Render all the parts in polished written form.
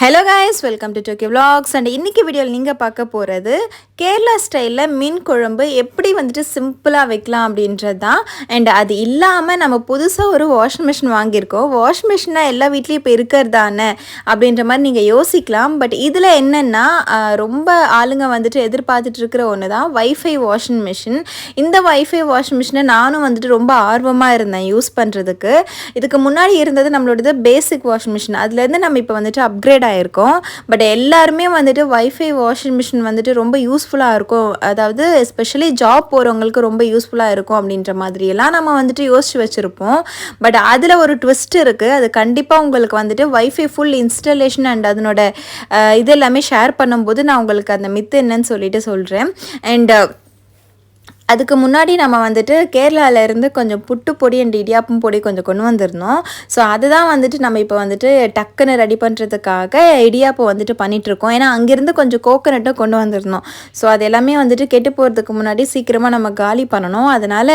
Hello guys, welcome to Tokyo vlogs. And இன்றைக்கி வீடியோவில் நீங்கள் பார்க்க போகிறது கேரளா ஸ்டைலில் மீன் குழம்பு எப்படி வந்துட்டு சிம்பிளாக வைக்கலாம் அப்படின்றது தான். அண்ட் அது இல்லாமல் நம்ம புதுசாக ஒரு வாஷிங் மிஷின் வாங்கியிருக்கோம். வாஷிங் மிஷினாக எல்லா வீட்லேயும் இப்போ இருக்கிறது தானே அப்படின்ற மாதிரி நீங்கள் யோசிக்கலாம். பட் இதில் என்னென்னா ரொம்ப ஆளுங்க வந்துட்டு எதிர்பார்த்துட்டு இருக்கிற ஒன்று தான் வைஃபை வாஷிங் மிஷின். இந்த வைஃபை வாஷிங் மிஷினை நானும் வந்துட்டு ரொம்ப ஆர்வமாக இருந்தேன் யூஸ் பண்ணுறதுக்கு. இதுக்கு முன்னாடி இருந்தது நம்மளோடது பேசிக் வாஷிங் மிஷின். அதுலேருந்து நம்ம இப்போ வந்துட்டு அப்கிரேட் ஆயிருக்கும். பட் எல்லாருமே வந்துட்டு வைஃபை வாஷிங் மிஷின் வந்துட்டு ரொம்ப யூஸ்ஃபுல்லாக இருக்கும், அதாவது எஸ்பெஷலி ஜாப் போகிறவங்களுக்கு ரொம்ப யூஸ்ஃபுல்லாக இருக்கும் அப்படின்ற மாதிரியெல்லாம் நம்ம வந்துட்டு யோசிச்சு வச்சுருப்போம். பட் அதில் ஒரு ட்விஸ்ட் இருக்குது. அது கண்டிப்பாக உங்களுக்கு வந்துட்டு வைஃபை ஃபுல் இன்ஸ்டலேஷன் அண்ட் அதனோட இது எல்லாமே ஷேர் பண்ணும்போது நான் உங்களுக்கு அந்த மித்து என்னன்னு சொல்லிட்டு சொல்கிறேன். அண்ட் அதுக்கு முன்னாடி நம்ம வந்துட்டு கேரளாவிலேருந்து கொஞ்சம் புட்டு பொடி அண்ட் இடியாப்பம் பொடி கொஞ்சம் கொண்டு வந்திருந்தோம். ஸோ அதுதான் வந்துட்டு நம்ம இப்போ வந்துட்டு டக்குன்னு ரெடி பண்ணுறதுக்காக இடியாப்பம் வந்துட்டு பண்ணிகிட்ருக்கோம். ஏன்னா அங்கேருந்து கொஞ்சம் கோகோனட்டும் கொண்டு வந்திருந்தோம். ஸோ அது எல்லாமே வந்துட்டு கெட்டு போகிறதுக்கு முன்னாடி சீக்கிரமாக நம்ம காலி பண்ணணும். அதனால்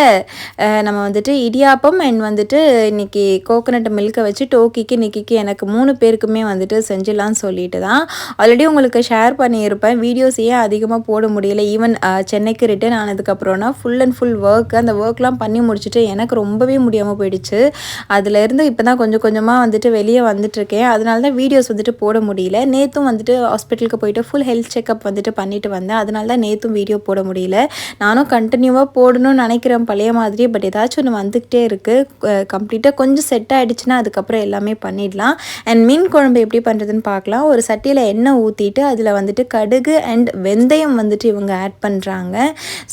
நம்ம வந்துட்டு இடியாப்பம் அண்ட் வந்துட்டு இன்றைக்கி கோகோனட் மில்கை வச்சு டோக்கிக்கு நிக்கிக்கு எனக்கு 3 பேருக்குமே வந்துட்டு செஞ்சிடலான்னு சொல்லிட்டு தான் ஆல்ரெடி உங்களுக்கு ஷேர் பண்ணியிருப்பேன். வீடியோஸ் ஏன் அதிகமாக போட முடியல, ஈவன் சென்னைக்கு ரிட்டர்ன் ஆனதுக்கப்புறம் ஃபுல் அண்ட் ஃபுல் அந்த ஒர்க்லாம் பண்ணி முடிச்சுட்டு எனக்கு ரொம்பவே முடியாமல் போயிடுச்சு. அதுலேருந்து இப்போ தான் கொஞ்சம் கொஞ்சமாக வந்துட்டு வெளியே வந்துட்டுருக்கேன். அதனால தான் வீடியோஸ் வந்துட்டு போட முடியல. நேற்றும் வந்துட்டு ஹாஸ்பிட்டலுக்கு போயிட்டு ஃபுல் ஹெல்த் செக்அப் வந்துட்டு பண்ணிட்டு வந்தேன். அதனால தான் நேற்றும் வீடியோ போட முடியல. நானும் கண்டினியூவாக போடணும்னு நினைக்கிறேன் பழைய மாதிரி. பட் ஏதாச்சும் ஒன்று வந்துக்கிட்டே இருக்குது. கம்ப்ளீட்டாக கொஞ்சம் செட் ஆகிடுச்சுன்னா அதுக்கப்புறம் எல்லாமே பண்ணிடலாம். அண்ட் மீன் குழம்பு எப்படி பண்ணுறதுன்னு பார்க்கலாம். ஒரு சட்டியில் எண்ணெய் ஊற்றிட்டு அதில் வந்துட்டு கடுகு அண்ட் வெந்தயம் வந்துட்டு இவங்க ஆட் பண்ணுறாங்க.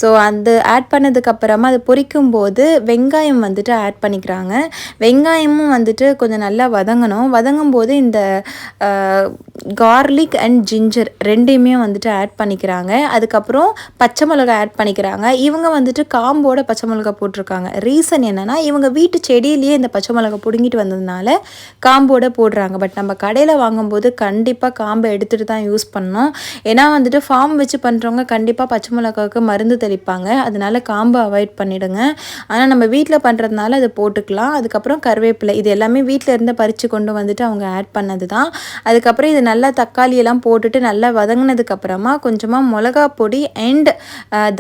ஸோ அந்த ஆட் பண்ணதுக்கப்புறமா அது பொரிக்கும் போது வெங்காயம் வந்துட்டு ஆட் பண்ணிக்கிறாங்க. வெங்காயமும் வந்துட்டு கொஞ்சம் நல்லா வதங்கும் போது இந்த கார்லிக் அண்ட் ஜிஞ்சர் ரெண்டையுமே வந்துட்டு ஆட் பண்ணிக்கிறாங்க. அதுக்கப்புறம் பச்சை மிளகா ஆட் பண்ணிக்கிறாங்க. இவங்க வந்துட்டு காம்போட பச்சை மிளகா போட்டிருக்காங்க. ரீசன் என்னென்னா இவங்க வீட்டு செடியிலேயே இந்த பச்சை மிளகா பிடுங்கிட்டு வந்ததுனால காம்போட போடுறாங்க. பட் நம்ம கடையில் வாங்கும்போது கண்டிப்பாக காம்பை எடுத்துகிட்டு தான் யூஸ் பண்ணணும். ஏன்னா வந்துட்டு ஃபார்ம் வச்சு பண்ணுறவங்க கண்டிப்பாக பச்சை மிளகாவுக்கு மருந்து தெளிப்பாங்க. அதனால காம்பை அவாய்ட் பண்ணிவிடுங்க. ஆனால் நம்ம வீட்டில் பண்ணுறதுனால அதை போட்டுக்கலாம். அதுக்கப்புறம் கருவேப்பிலை, இது எல்லாமே வீட்டில் இருந்து பறித்து கொண்டு வந்துட்டு அவங்க ஆட் பண்ணது தான். அதுக்கப்புறம் இது நல்லா தக்காளியெல்லாம் போட்டுட்டு நல்லா வதங்கினதுக்கப்புறமா கொஞ்சமாக மிளகா பொடி அண்ட்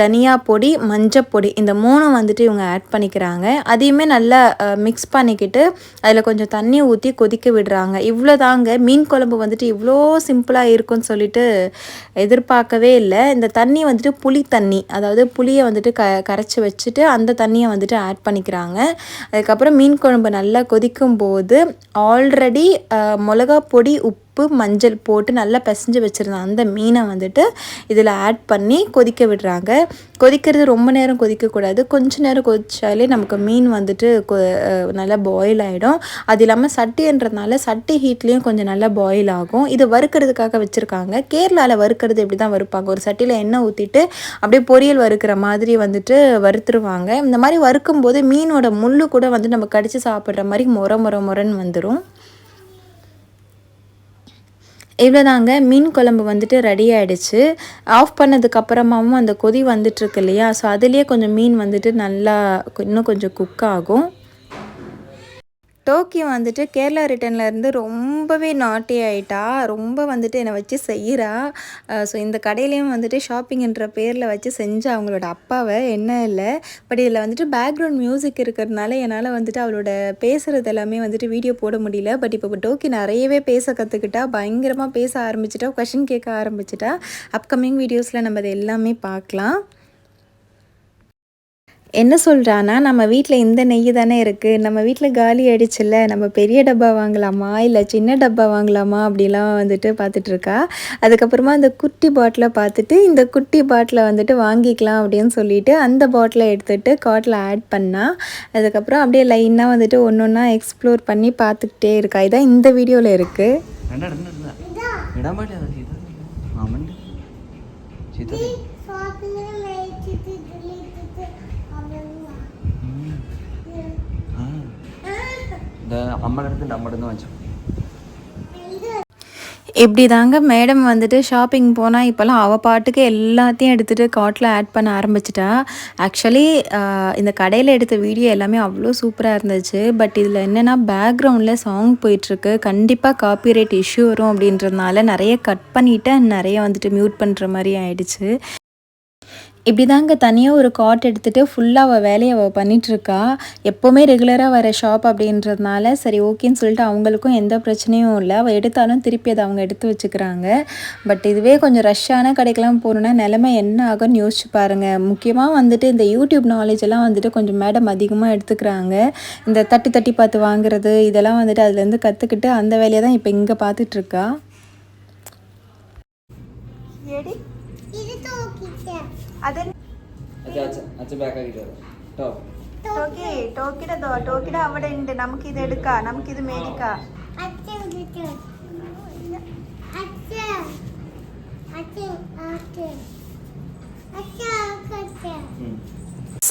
தனியா பொடி, மஞ்சப்பொடி, இந்த 3 வந்துட்டு இவங்க ஆட் பண்ணிக்கிறாங்க. அதையுமே நல்லா மிக்ஸ் பண்ணிக்கிட்டு அதில் கொஞ்சம் தண்ணி ஊற்றி கொதிக்க விடுறாங்க. இவ்வளோ தாங்க. மீன் குழம்பு வந்துட்டு இவ்வளோ சிம்பிளாக இருக்கும்னு சொல்லிட்டு எதிர்பார்க்கவே இல்லை. இந்த தண்ணி வந்துட்டு புளி தண்ணி, அதாவது புளியை வந்துட்டு கரைச்சி வச்சுட்டு அந்த தண்ணியை வந்துட்டு ஆட் பண்ணிக்கிறாங்க. அதுக்கப்புறம் மீன் குழம்பு நல்லா கொதிக்கும் போது ஆல்ரெடி மிளகா பொடி, உப்பு, மஞ்சள் போட்டு நல்லா பிசைஞ்சு வச்சுருந்தேன் அந்த மீனை வந்துட்டு இதில் ஆட் பண்ணி கொதிக்க விடுறாங்க. கொதிக்கிறது ரொம்ப நேரம் கொதிக்கக்கூடாது. கொஞ்சம் நேரம் கொதிச்சாலே நமக்கு மீன் வந்துட்டு நல்லா பாயில் ஆகிடும். அது இல்லாமல் சட்டின்றதுனால சட்டி ஹீட்லேயும் கொஞ்சம் நல்லா பாயில் ஆகும். இது வறுக்கிறதுக்காக வச்சுருக்காங்க. கேரளாவில் வறுக்கிறது எப்படி தான் வறுப்பாங்க, ஒரு சட்டியில் எண்ணெய் ஊற்றிட்டு அப்படியே பொரியல் வறுக்கிற மாதிரி வந்துட்டு வறுத்துருவாங்க. இந்த மாதிரி வறுக்கும்போது மீனோட முள்ளு கூட வந்து நம்ம கடித்து சாப்பிட்ற மாதிரி மொரன்னு வந்துடும். இவ்வளோதாங்க, மீன் குழம்பு வந்துட்டு ரெடி ஆகிடுச்சு. ஆஃப் பண்ணதுக்கப்புறமாவும் அந்த கொதி வந்துட்டுருக்கு இல்லையா, ஸோ அதுலேயே கொஞ்சம் மீன் வந்துட்டு நல்லா இன்னும் கொஞ்சம் குக் ஆகும். டோக்கி வந்துட்டு கேரளா ரிட்டர்ன்லேருந்து ரொம்பவே நாட்டி ஆகிட்டா. ரொம்ப வந்துட்டு என்னை வச்சு செய்கிறா. ஸோ இந்த கடையிலையும் வந்துட்டு ஷாப்பிங்ன்ற பேரில் வச்சு செஞ்சு அவங்களோட அப்பாவை என்ன இல்லை. பட் இதில் வந்துட்டு பேக்ரவுண்ட் மியூசிக் இருக்கிறதுனால என்னால் வந்துட்டு அவளோட பேசுகிறது எல்லாமே வந்துட்டு வீடியோ போட முடியல. பட் இப்போ டோக்கி நிறையவே பேச கற்றுக்கிட்டா, பயங்கரமாக பேச ஆரம்பிச்சிட்டா, கொஷின் கேட்க ஆரம்பிச்சிட்டா. அப்கமிங் வீடியோஸில் நம்ம அதை எல்லாமே பார்க்கலாம். என்ன சொல்கிறான்னா, நம்ம வீட்டில் இந்த நெய் தானே இருக்குது, நம்ம வீட்டில் காலி ஆகிடுச்சில்ல, நம்ம பெரிய டப்பா வாங்கலாமா இல்லை சின்ன டப்பா வாங்கலாமா அப்படிலாம் வந்துட்டு பார்த்துட்ருக்கா. அதுக்கப்புறமா அந்த குட்டி பாட்டிலை பார்த்துட்டு இந்த குட்டி பாட்டிலை வந்துட்டு வாங்கிக்கலாம் அப்படின்னு சொல்லிட்டு அந்த பாட்டிலை எடுத்துகிட்டு காட்டில் ஆட் பண்ணால் அதுக்கப்புறம் அப்படியே லைனாக வந்துட்டு ஒன்று ஒன்றா எக்ஸ்ப்ளோர் பண்ணி பார்த்துக்கிட்டே இருக்கா. இதான் இந்த வீடியோவில் இருக்குது. இப்படி தாங்க மேடம் வந்துட்டு ஷாப்பிங் போனால் இப்போல்லாம் அவள் பாட்டுக்கு எல்லாத்தையும் எடுத்துகிட்டு கார்ட்டில் ஆட் பண்ண ஆரம்பிச்சிட்டா. ஆக்சுவலி இந்த கடையில் எடுத்த வீடியோ எல்லாமே அவ்வளோ சூப்பராக இருந்துச்சு. பட் இதில் என்னென்னா பேக்ரவுண்டில் சாங் போயிட்டுருக்கு, கண்டிப்பாக காப்பிரைட் இஷ்யூ வரும் அப்படின்றதுனால நிறைய கட் பண்ணிவிட்டு நிறைய வந்துட்டு மியூட் பண்ணுற மாதிரி ஆயிடுச்சு. இப்படி தாங்க தனியாக ஒரு காட் எடுத்துகிட்டு ஃபுல்லாக அவள் வேலையை அவள் பண்ணிகிட்ருக்கா. எப்போவுமே ரெகுலராக வர ஷாப் அப்படின்றதுனால சரி ஓகேன்னு சொல்லிட்டு அவங்களுக்கும் எந்த பிரச்சனையும் இல்லை. அவள் எடுத்தாலும் திருப்பி அதை அவங்க எடுத்து வச்சுக்கிறாங்க. பட் இதுவே கொஞ்சம் ரஷ்ஷான கடைக்கெலாம் போகணுன்னா நிலைமை என்ன ஆகும்னு யோசிச்சு பாருங்கள். முக்கியமாக வந்துட்டு இந்த யூடியூப் நாலேஜ் எல்லாம் வந்துட்டு கொஞ்சம் மேடம் அதிகமாக எடுத்துக்கிறாங்க. இந்த தட்டி தட்டி பார்த்து வாங்குறது இதெல்லாம் வந்துட்டு அதுலேருந்து கற்றுக்கிட்டு அந்த வேலையை தான் இப்போ இங்கே பார்த்துட்ருக்கா. अच्छा अच्छा बैक ಆಗಿದ್ದಾರೆ ಟಾಪ್ ടോക്കിട അവിടെ ഉണ്ട്. നമുക്ക് ഇത് എടുക്കാം, നമുക്ക് ഇത് മേടിക്കാം.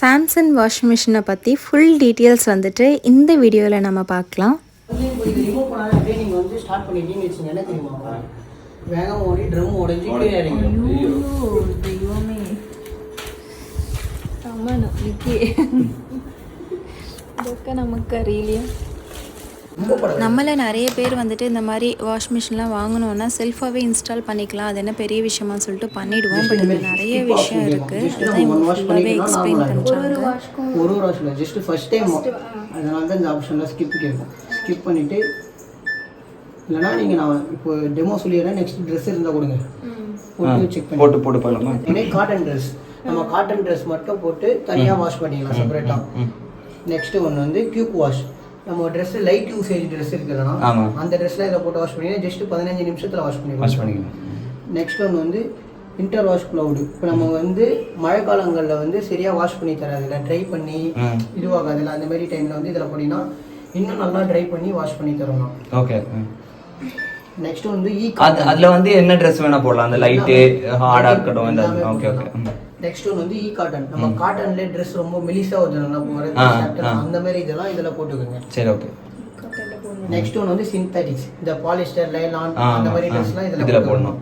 சாம்சங் வாஷிங் மிஷினை பற்றி ஃபுல் டீட்டெயில்ஸ் வந்துட்டு இந்த வீடியோவில் நம்ம பார்க்கலாம். வேகம் ஓடி ட்ரம் உடைஞ்சு கீழே இறங்கி நமக்கு அறியலையா. நம்மள நிறைய பேர் வந்துட்டு இந்த மாதிரி வாஷ் மிஷின்லாம் வாங்கணும்னா செல்ஃபாகவே இன்ஸ்டால் பண்ணிக்கலாம், அது என்ன பெரிய விஷயமா சொல்லிட்டு பண்ணிடுவோம். பட் இதில் நிறைய விஷயம் இருக்குது, அதுதான் இவங்க ஃபுல்லாகவே எக்ஸ்பிளைன் பண்ணுறாங்க. ஒரு வாஷ் இல்லை, ஜஸ்ட் ஃபர்ஸ்ட் டைம். அதனால தான் இந்த ஆப்ஷனில் ஸ்கிப் கேட்கும். ஸ்கிப் பண்ணிவிட்டு இல்லைனா நீங்கள் நான் இப்போ டெமோ சொல்லிடுறேன், நெக்ஸ்ட் ட்ரெஸ் இருந்தால் கொடுங்க, போட்டு செக் பண்ணி போட்டு பண்ணலாமா. காட்டன் ட்ரெஸ், நம்ம காட்டன் ட்ரெஸ் மட்டும் போட்டு தனியாக வாஷ் பண்ணிக்கலாம் செப்பரேட்டாக. நெக்ஸ்ட் ஒன்று வந்து கியூக் வாஷ். நம்ம ட்ரெஸ் லைட் யூசேஜ் ட்ரெஸ் இருக்குதுன்னா அந்த ட்ரெஸ்ஸில் இதை போட்டு வாஷ் பண்ணிங்கன்னா ஜஸ்ட் 15 நிமிஷத்தில் வாஷ் பண்ணிக்கலாம். நெக்ஸ்ட் ஒன்று வந்து இன்டர் வாஷ் க்ளவுடு. இப்போ நம்ம வந்து மழை காலங்களில் வந்து சரியாக வாஷ் பண்ணி தராதில்ல, ட்ரை பண்ணி இதுவாகாதில்ல, அந்த மாதிரி டைமில் வந்து இதில் போனீங்கன்னா இன்னும் நல்லா ட்ரை பண்ணி வாஷ் பண்ணி தரணும். ஓகே. நெக்ஸ்ட் வந்து அதுல வந்து என்ன Dress வேணா போடலாம், அந்த லைட் ஹார்டா இருக்கட்டும் அந்த. Okay okay. நெக்ஸ்ட் ஒன்று வந்து காட்டன். நம்ம காட்டன்ல Dress ரொம்ப மெலிசா வருதுன்னா அந்த மாதிரி இதெல்லாம் இதுல போட்டுக்கோங்க. சரி ஓகே. நெக்ஸ்ட் ஒன்று வந்து சிந்தட்டிக்ஸ், இந்த பாலிஸ்டர் லைலான் அந்த மாதிரி ட்ரெஸ்லாம் இதுல போடணும்.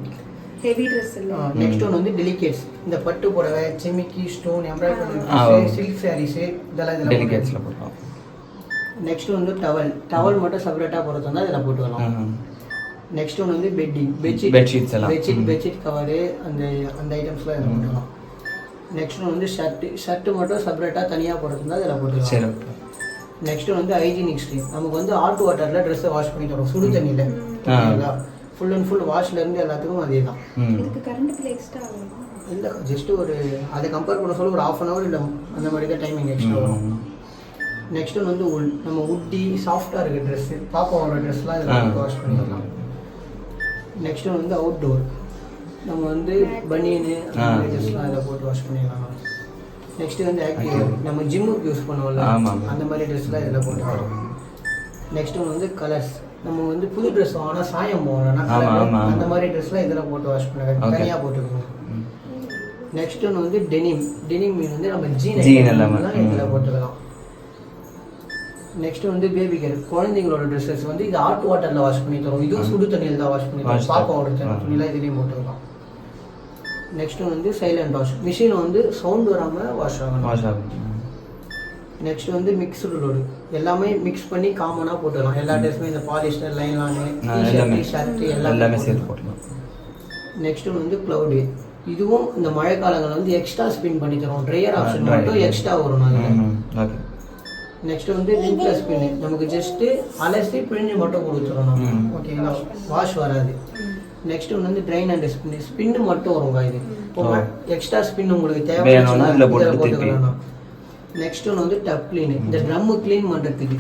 ஹெவி Dress இல்ல. நெக்ஸ்ட் ஒன்று வந்து டெலிகேட்ஸ், இந்த பட்டு புடவை, செமிக்கி, ஸ்டோன், எம்ப்ராய்டரி, சில்க் சாரீஸ் இதெல்லாம் இதுல டெலிகேட்ஸ்ல போடலாம். நெக்ஸ்ட் வந்து டவல் மட்டும் செப்பரேட்டா போடுறதுனா இதெல்லாம் போட்டுக்கலாம். நெக்ஸ்ட் ஒன்று வந்து பெட்ஷீட்ஸ் எல்லாம், பெட்ஷீட் கவர் அந்த ஐட்டம்ஸ்லாம் இதில் போட்டுக்கலாம். நெக்ஸ்ட் ஒன்று வந்து ஷர்ட்டு மட்டும் செப்பரேட்டாக தனியாக போடுறதுனா இதில் போட்டுக்கலாம். நெக்ஸ்ட் வந்து ஹைஜீனிக் ஸ்ட்ரீம். நமக்கு வந்து ஹாட் வாட்டரில் ட்ரெஸ்ஸை வாஷ் பண்ணி தரோம், சுடு தண்ணியில். ஓகேங்களா, ஃபுல் அண்ட் ஃபுல் வாஷ்லேருந்து எல்லாத்துக்கும் அதே தான். இதுக்கு கரண்ட் பில் எக்ஸ்ட்ரா ஆகும் இல்லை, ஜஸ்ட் ஒரு அதை கம்பேர் பண்ண சொல்ல ஒரு 1/2 hour இல்லை அந்த மாதிரி தான் டைமிங் எக்ஸ்ட்ரா வரும். நெக்ஸ்ட் ஒன்று வந்து உள், நம்ம உட்டி சாஃப்டாக இருக்குது ட்ரெஸ்ஸு, பாப்பாவோட ட்ரெஸ்லாம் இதில் வாஷ் பண்ணிக்கலாம். நெக்ஸ்ட் ஒன்று வந்து அவுட்டோர், நம்ம வந்து பனியனு அந்த ட்ரெஸ்லாம் இதில் போட்டு வாஷ் பண்ணிடலாம். நெக்ஸ்ட் வந்து ஆக்டிவ், நம்ம ஜிம்முக்கு யூஸ் பண்ணுவோம்ல அந்த மாதிரி ட்ரெஸ்லாம் இதில் போட்டுக்கலாம். நெக்ஸ்ட் ஒன்று வந்து கலர்ஸ், நம்ம வந்து புது ட்ரெஸ் வாங்கினா சாயம் போகணும்னா அந்த மாதிரி ட்ரெஸ்லாம் இதில் போட்டு வாஷ் பண்ண தனியாக போட்டுக்கணும். நெக்ஸ்ட் ஒன்று வந்து டெனிம் மீன் வந்து நம்ம ஜீன் எல்லாம் இதில் போட்டுக்கலாம். நெக்ஸ்ட் வந்து பேபி கேர், குழந்தைங்களோட ட்ரெஸ்ஸஸ் வந்து இது ஹாட் வாட்டரில் வாஷ் பண்ணி தரோம், இதுவும் சுடு தண்ணியில் தான் வாஷ் பண்ணி தரோம், பாப்பாவோட துணிலாம் இதுலேயும் போட்டுக்கலாம். நெக்ஸ்ட் வந்து சைலண்ட் வாஷ், மிஷின் வந்து சவுண்ட் வராமல் வாஷ் ஆகணும். நெக்ஸ்ட் வந்து மிக்ஸ்டு லோடு, எல்லாமே மிக்ஸ் பண்ணி காமனாக போட்டுக்கலாம். எல்லா ட்ரெஸ்ஸுமே இந்த பாலிஸ்டர், லைலானு, ஷர்ட் எல்லாமே சேர்த்து போட்டுக்கலாம். நெக்ஸ்ட் வந்து க்ளவுடு, இதுவும் இந்த மழை காலங்களில் வந்து எக்ஸ்ட்ரா ஸ்பின் பண்ணி தரோம், ட்ரையர் ஆப்ஷன் மட்டும் எக்ஸ்ட்ரா வரும் அதில். நெக்ஸ்ட் வந்து ரிங்க்லெஸ் பின்னு, நமக்கு ஜஸ்ட் அலசி பிழிஞ்சு மட்டும் கொடுத்துடணும். ஓகேங்களா, வாஷ் வராது. நெக்ஸ்ட் ஒன்று வந்து ட்ரைன் அண்ட் ஸ்பின்னு மட்டும் வருங்க. இது எக்ஸ்ட்ரா ஸ்பின் உங்களுக்கு தேவையான போட்டுக்கலாம். நெக்ஸ்ட் ஒன்று வந்து டப் கிளீன், இந்த ட்ரம்மு க்ளீன் பண்ணுறதுக்கு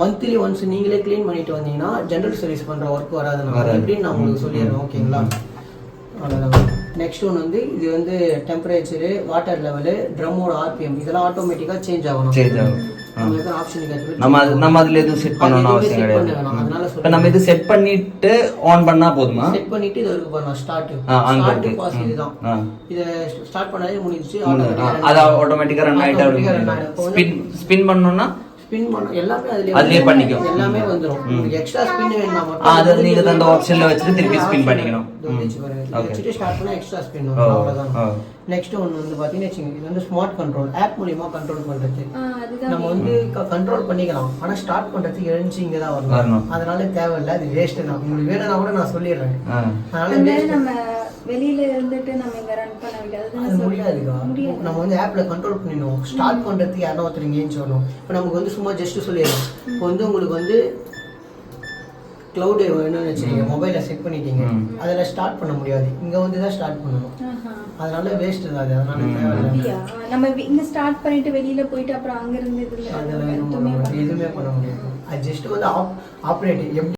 மந்த்லி ஒன்ஸ் நீங்களே க்ளீன் பண்ணிட்டு வந்தீங்கன்னா ஜென்ரல் சர்வீஸ் பண்ணுற ஒர்க் வராதுன்னு எப்படின்னு நான் உங்களுக்கு சொல்லிடுறேன். ஓகேங்களா, அவ்வளோதான். நெக்ஸ்ட் ஒன்று வந்து இது வந்து டெம்பரேச்சரு, வாட்டர் லெவலு, ட்ரம்மோட RPM இதெல்லாம் ஆட்டோமேட்டிக்காக சேஞ்ச் ஆகணும். நம்ம அதுல எதுவும் செட் பண்ணனும் அவசியம் கிடையாது. அதனால சொல்றேன், நம்ம இது செட் பண்ணிட்டு ஆன் பண்ணா போதுமா? செட் பண்ணிட்டு இது வரைக்கும் பண்ணலாம். ஸ்டார்ட் பாஸ் இதுதான். இத ஸ்டார்ட் பண்ணாலே முடிஞ்சிச்சு. அது ஆட்டோமேட்டிக்கா ரன் ஆயிட்டே இருக்கும். ஸ்பின் பண்ணனும்னா ஸ்பின் பண்ண எல்லாமே அதுலயே பண்ணிக்கும். எல்லாமே வந்துரும். உங்களுக்கு எக்ஸ்ட்ரா ஸ்பின் வேணும்னா மட்டும் அது வந்து நீங்க அந்த ஆப்ஷன்ல வச்சிட்டு திருப்பி ஸ்பின் பண்ணிக்கணும். வச்சிட்டு ஸ்டார்ட் பண்ணா எக்ஸ்ட்ரா ஸ்பின் வரும். அவ்வளவுதான். நெக்ஸ்ட் ஒன்னு வந்து பாத்தீங்கன்னா இது வந்து ஸ்மார்ட் கண்ட்ரோல் ஆப் மூலமா கண்ட்ரோல் பண்றது. நம்ம வந்து கண்ட்ரோல் பண்ணிக்கலாம். ஆனா ஸ்டார்ட் பண்றதுக்கு எழுந்து இங்க தான் வரணும். அதனால தேவையில்லை, அது வேஸ்ட் தான். உங்களுக்கு வேணும்னா கூட நான் சொல்லிடுறேன். அதனால நம்ம வெளியில இருந்துட்டு நம்ம இங்க ரன் பண்ண அது முடியாதுக்கா. நம்ம வந்து ஆப்ல கண்ட்ரோல் பண்ணிடணும். ஸ்டார்ட் பண்றதுக்கு யாரோ ஒருத்தர் இங்க ஏஞ்சி வரணும். இப்போ நமக்கு வந்து சும்மா ஜஸ்ட் சொல்லிடலாம். இப்போ வந்து உங்களுக்கு வந்து கிளவுட் வேணும்னு வச்சுக்கீங்க, மொபைல செட் பண்ணிட்டீங்க, அதில் ஸ்டார்ட் பண்ண முடியாது. இங்க வந்து தான் ஸ்டார்ட் பண்ணணும். அதனால வேஸ்ட் தான் அது. அதனால தேவையில்லை. நம்ம இங்க ஸ்டார்ட் பண்ணிட்டு வெளியில போயிட்டு அப்புறம் அங்க இருந்து எதுவுமே பண்ண முடியாது. அது ஜஸ்ட் வந்து ஆப்ரேட்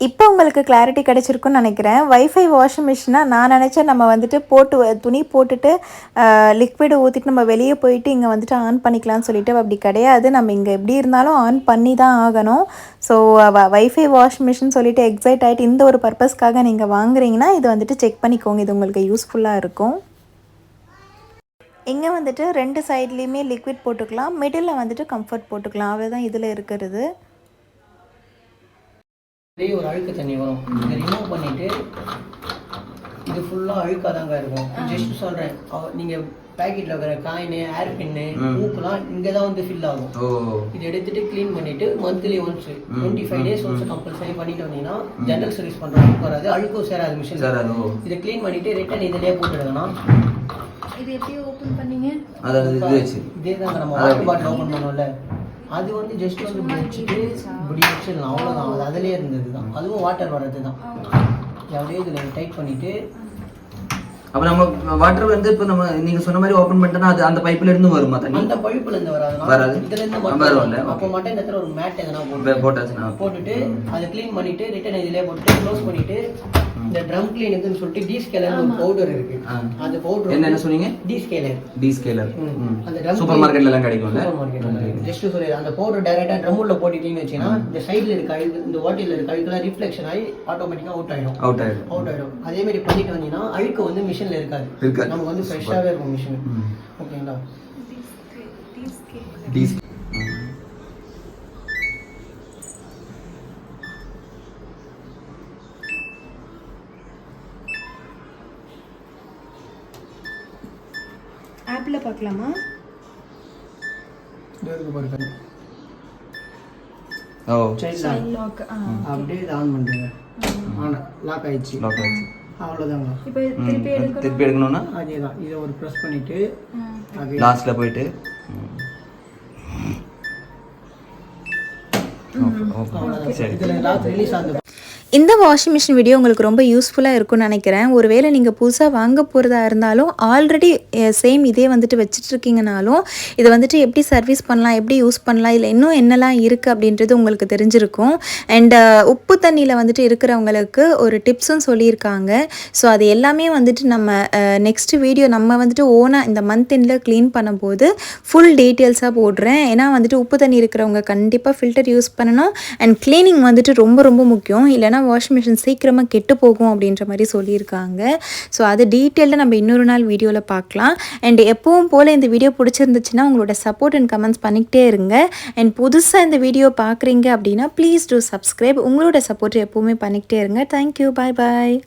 இப்போ உங்களுக்கு கிளாரிட்டி கிடச்சிருக்குன்னு நினைக்கிறேன். வைஃபை வாஷிங் மிஷினாக நான் நினச்சேன் நம்ம வந்துட்டு துணி போட்டுட்டு லிக்விடு ஊற்றிட்டு நம்ம வெளியே போயிட்டு இங்கே வந்துட்டு ஆன் பண்ணிக்கலாம்னு சொல்லிட்டு அப்படி கிடையாது. நம்ம இங்கே எப்படி இருந்தாலும் ஆன் பண்ணி தான் ஆகணும். ஸோ வைஃபை வாஷிங் மிஷின் சொல்லிட்டு எக்ஸைட் ஆகிட்டு இந்த ஒரு பர்பஸ்க்காக நீங்கள் வாங்குறீங்கன்னா இது வந்துட்டு செக் பண்ணிக்கோங்க. இது உங்களுக்கு யூஸ்ஃபுல்லாக இருக்கும். இங்கே வந்துட்டு 2 சைட்லேயுமே லிக்விட் போட்டுக்கலாம், மிடில் வந்துட்டு கம்ஃபர்ட் போட்டுக்கலாம். அவ்வளோதான் இதில் இருக்கிறது. ஒரு அழுக்கு தண்ணி வரும். இதை ரிமூவ் பண்ணிட்டு இது ஃபுல்லாக அழுக்காக தாங்க இருக்கும். ஜஸ்ட் சொல்கிறேன், நீங்கள் பேக்கெட்டில் இருக்கிற காயின், ஏர் பின்னு, மூக்கெல்லாம் இங்கே தான் வந்து ஃபில் ஆகும். இதை எடுத்துட்டு க்ளீன் பண்ணிட்டு monthly once 25 days once compulsory பண்ணிட்டு வந்தீங்கன்னா ஜென்ரல் சர்வீஸ் பண்ணுறதுக்கு வராது, அழுக்கும் சேராது மிஷின். இதை க்ளீன் பண்ணிட்டு ரிட்டன் இதிலே போட்டுடுங்கன்னா. இது எப்படி ஓப்பன் பண்ணீங்க? இதே தாங்க நம்ம வாட்டர் பாட்டில் ஓப்பன் பண்ணோம்ல, அது வந்து ஜஸ்ட் வந்து இப்படி வச்சிடலாம். அவ்வளோதான். அது அதிலே இருந்தது தான். அதுவும் வாட்டர் வர்றது தான். அப்படியே இதில் டைட் பண்ணிவிட்டு அப்போ நம்ம வாட்டர் வந்து இப்போ நம்ம நீங்கள் சொன்ன மாதிரி ஓப்பன் பண்ணிட்டோன்னா அது அந்த பைப்பில் இருந்து வருமா தண்ணி? அந்த பைப்பில் இருந்து வராது. இதுலேருந்து வரும்ல. அப்போ மட்டும் இந்த இடத்துல ஒரு மேட் எதனா போட்டுட்டு அதை க்ளீன் பண்ணிவிட்டு ரிட்டன் இதிலே போட்டு க்ளோஸ் பண்ணிவிட்டு இந்த ட்ரம் கிளீனுக்குன்னு சொல்லிட்டு டி ஸ்கேலர் ஒரு பவுடர் இருக்கு. அந்த பவுடர் என்ன சொன்னீங்க? Descaler. அந்த ட்ரம் சூப்பர் மார்க்கெட்ல எல்லாம் கிடைக்கும்ல. சூப்பர் மார்க்கெட்ல ஜஸ்ட் சொல்லி அந்த பவுடர் டைரக்டா ட்ரம் உள்ள போட்டுட்டீங்கன்னு வெச்சீனா இந்த சைடுல இருக்க அழுக்கு, இந்த வாட்டர்ல இருக்க அழுக்குலாம் ரிஃப்ளெக்ஷன் ஆகி ஆட்டோமேட்டிக்கா அவுட் ஆயிடும். அதே மாதிரி பண்ணிட்டு வந்தீங்கன்னா அழுக்கு வந்து மிஷின்ல இருக்காது. நமக்கு வந்து ஃப்ரெஷ்ஷாவே இருக்கும் மிஷின். ஓகேங்களா? டி ஆப்ல பார்க்கலாமா? டோருக்கு பாருங்க. Child lock. அப்படியே ஆன் பண்ணுங்க. ஆன் லாக் ஆயிடுச்சு. அவ்வளவுதாங்க. இப்போ திருப்பி எடுக்கணும்னா அதேதான். இதை ஒரு பிரஸ் பண்ணிட்டு லாஸ்ட்ல போயிட்டு இதுல லாக் ரிலீஸ் ஆகுது. இந்த வாஷிங் மிஷின் வீடியோ உங்களுக்கு ரொம்ப யூஸ்ஃபுல்லாக இருக்கும்னு நினைக்கிறேன். ஒருவேளை நீங்கள் புதுசாக வாங்க போகிறதா இருந்தாலும் ஆல்ரெடி சேம் இதே வந்துட்டு வச்சுட்ருக்கீங்கனாலும் இதை வந்துட்டு எப்படி சர்வீஸ் பண்ணலாம், எப்படி யூஸ் பண்ணலாம், இதில் இன்னும் என்னெல்லாம் இருக்குது அப்படின்றது உங்களுக்கு தெரிஞ்சிருக்கும். அண்ட் உப்பு தண்ணியில் வந்துட்டு இருக்கிறவங்களுக்கு ஒரு டிப்ஸும் சொல்லியிருக்காங்க. ஸோ அது எல்லாமே வந்துட்டு நம்ம நெக்ஸ்ட் வீடியோ நம்ம வந்துட்டு ஓனாக இந்த மந்த் எண்டில் க்ளீன் பண்ணும்போது ஃபுல் டீட்டெயில்ஸாக போடுறேன். ஏன்னா வந்துட்டு உப்பு தண்ணி இருக்கிறவங்க கண்டிப்பாக ஃபில்டர் யூஸ் பண்ணணும். அண்ட் க்ளீனிங் வந்துட்டு ரொம்ப ரொம்ப முக்கியம். இல்லைனா வாஷிங் மிஷின் சீக்கிரமாக கெட்டு போகும் அப்படின்ற மாதிரி சொல்லியிருக்காங்க. ஸோ அது டீட்டெயில்டாக நம்ம இன்னொரு நாள் வீடியோவில் பார்க்கலாம். அண்ட் எப்பவும் போல் இந்த வீடியோ பிடிச்சிருந்துச்சுன்னா உங்களோட சப்போர்ட் அண்ட் கமெண்ட்ஸ் பண்ணிக்கிட்டே இருங்க. அண்ட் புதுசாக இந்த வீடியோ பார்க்குறீங்க அப்படின்னா ப்ளீஸ் டூ சப்ஸ்கிரைப். உங்களோட சப்போர்ட் எப்போவுமே பண்ணிக்கிட்டே இருங்க. தேங்க்யூ. பாய் பாய்.